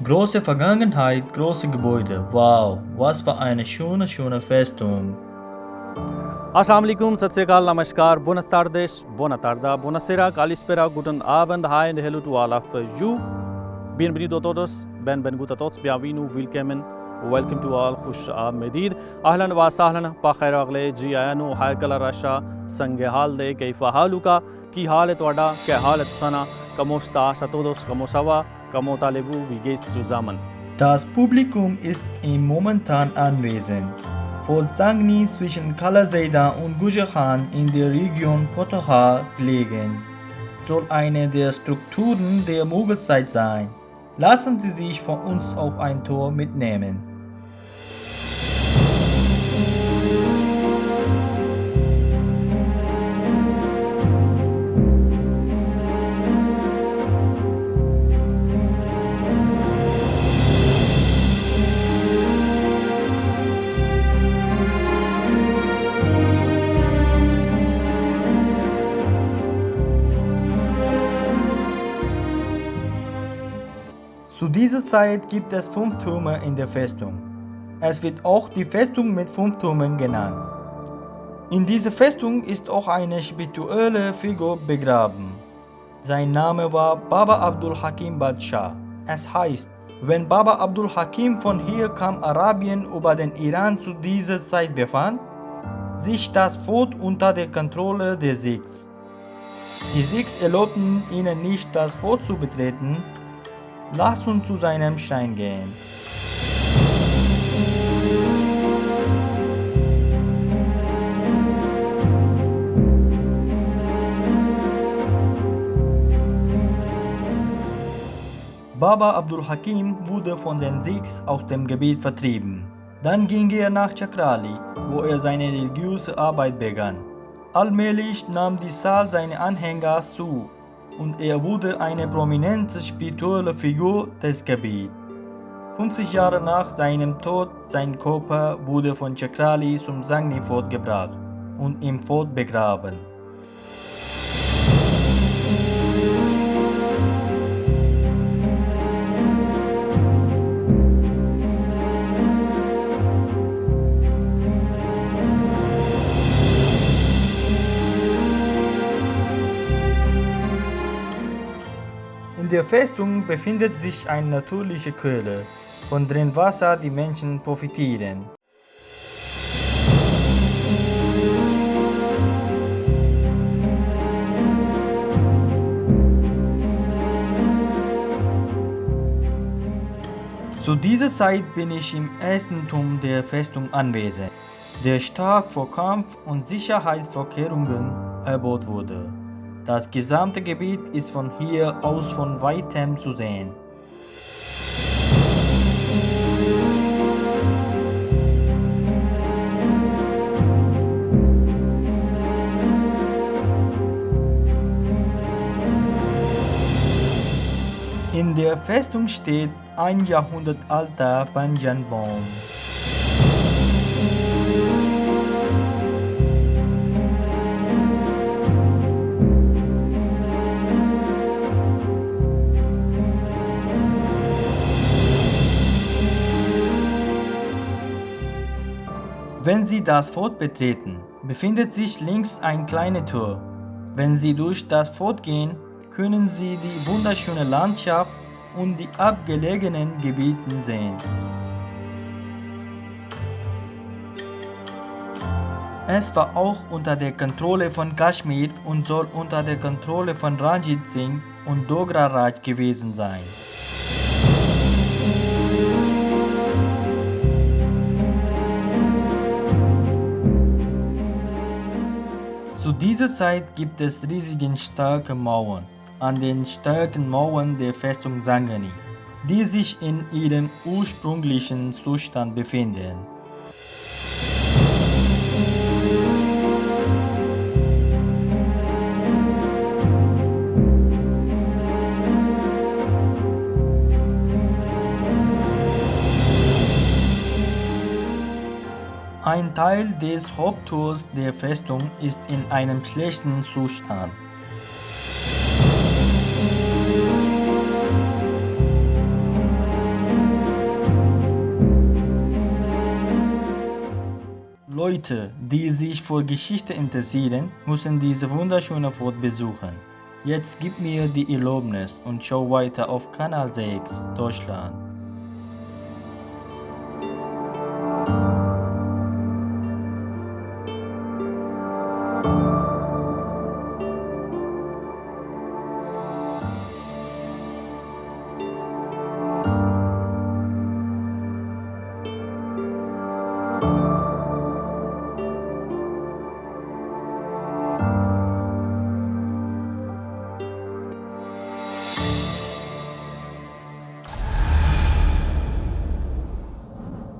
Große Vergangenheit, große Gebäude. Wow, was für eine schöne Festung. Assalamu alaikum, Satsrigal, Namaskar, Buenas tardes, Buona tarda, Buonasera, Kalispera, Guten Abend, hi and hello to all of you. Bienvenido a todos, benvenuto a todos, bienvenido, willkommen, welcome to all, खुश आमदीद, अहलन व सहलन, पखैर अगले जी आयानु, हायकल रशा, संगे हाल दे, कैफा हालुका, की हाल है ਤੁਹਾਡਾ, क्या हाल है तुसाना, como estás a todos, como estava, como talevou, wie geht's zusammen? Das Publikum ist im momentan anwesend. Vor Sangni zwischen Kalaseida und Gujahan in der Region Potoha gelegen. Soll eine der Strukturen der Mogulzeit sein. Lassen Sie sich von uns auf ein Tor mitnehmen. Zu dieser Zeit gibt es 5 Türme in der Festung. Es wird auch die Festung mit 5 Türmen genannt. In dieser Festung ist auch eine spirituelle Figur begraben. Sein Name war Baba Abdul Hakim Badshah. Es heißt, wenn Baba Abdul Hakim von hier kam Arabien über den Iran zu dieser Zeit befand, sich das Fort unter der Kontrolle der Sikhs. Die Sikhs erlaubten ihnen nicht, das Fort zu betreten. Lass uns zu seinem Stein gehen. Baba Abdul Hakim wurde von den Sikhs aus dem Gebiet vertrieben. Dann ging er nach Chakrali, wo er seine religiöse Arbeit begann. Allmählich nahm die Zahl seiner Anhänger zu und er wurde eine prominente spirituelle Figur des Gebiets. 50 Jahre nach seinem Tod, sein Körper wurde von Chakrali zum Sangni Fort gebracht und im Fort begraben. In der Festung befindet sich eine natürliche Quelle, von deren Wasser die Menschen profitieren. Zu dieser Zeit bin ich im ersten Turm der Festung anwesend, der stark vor Kampf- und Sicherheitsvorkehrungen erbaut wurde. Das gesamte Gebiet ist von hier aus von weitem zu sehen. In der Festung steht ein Jahrhundert alter Banyanbaum. Wenn Sie das Fort betreten, befindet sich links ein kleiner Tor. Wenn Sie durch das Fort gehen, können Sie die wunderschöne Landschaft und die abgelegenen Gebiete sehen. Es war auch unter der Kontrolle von Kashmir und soll unter der Kontrolle von Ranjit Singh und Dogra Raj gewesen sein. Zu dieser Zeit gibt es riesige starke Mauern an den starken Mauern der Festung Sangani, die sich in ihrem ursprünglichen Zustand befinden. Ein Teil des Haupttors der Festung ist in einem schlechten Zustand. Leute, die sich für Geschichte interessieren, müssen diese wunderschöne Fort besuchen. Jetzt gib mir die Erlaubnis und schau weiter auf Kanal 6 Deutschland.